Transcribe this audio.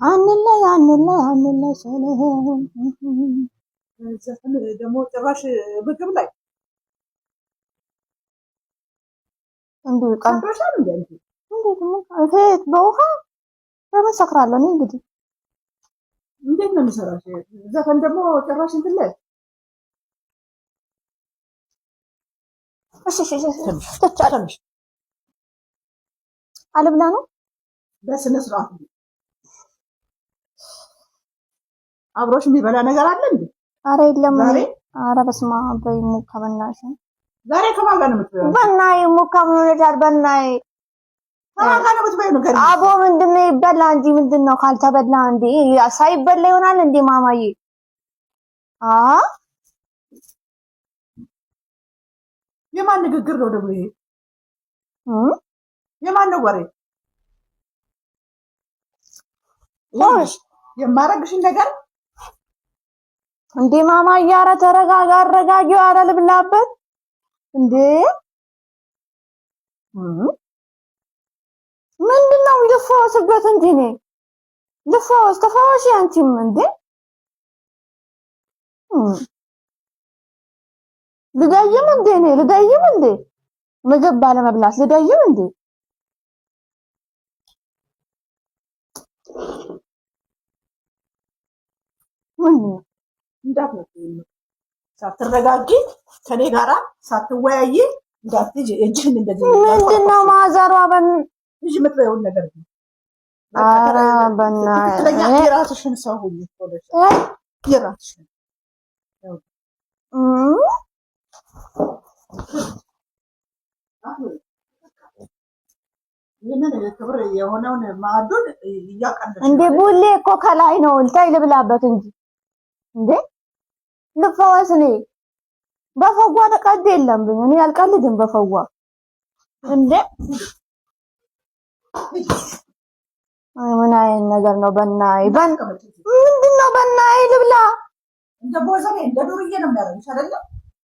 አንለ ሰላም ዘፈን ደግሞ ጭራሽ ምግብ ላይ እንዴ ቀንቶሻል እንዴ? እንዴት ነው እህት በውሃ በምን ሰክራለሁ እኔ እንግዲህ እንዴት ነው የምሰራሽ? ዘፈን ደግሞ ጭራሽ እንትን ላይ ትቻለሽ አልብላ ነው በስነ ስርዓት አብሮሽ የሚበላ ነገር አለ እንዴ? አረ የለም ዛሬ። አረ በስመ አብ በይሙካ በእናትሽ ዛሬ ከማን ጋር ነው የምትበይው? በእናትሽ ሙካ ምን ሆነሻል? በእናትሽ ከማን ጋር ነው የምትበይው? ነገር አቦ ምንድነው ይበላ እንጂ ምንድነው ካልተበላ እንዴ ሳይበላ ይሆናል እንዴ ማማዬ? የማን ንግግር ነው ደግሞ ይሄ? የማን ነው ወሬ? የማረግሽን ነገር እንዴ ማማዬ፣ ኧረ ተረጋጋ፣ አረጋጊው። ኧረ ልብላበት እንዴ ምንድነው ልፈወስበት እንጂ እኔ ልፈወስ ተፈወሽ አንቺም እንዴ ልዳይም እንዴ እኔ ልዳይም እንዴ ምግብ ባለመብላት ልዳይም እንዴ? ሳትረጋጊ ከኔ ጋራ ሳትወያይ እንዳትጂ እጅህን እንደዚህ ምንድነው ማዘሯ ልጅ የምትበይውን ነገር ነው። ኧረ በእናትሽ የራስሽን ሰው ሁኚ የራስሽን ይህንን ክብር የሆነውን ማዕዱን እያቀለሽ እንዴ ቡሌ እኮ ከላይ ነው። ልታይ ልብላበት እንጂ እንዴ ልፈወስ። እኔ በፈዋ ተቀድ የለምብኝ። እኔ አልቀልድም በፈዋ እንዴ። ምን አይነት ነገር ነው? በእናትህ ምንድነው? በእናትህ ልብላ። እንደ ቦዘኔ እንደ ዱርዬ ነው የሚያደርግሽ አይደለም?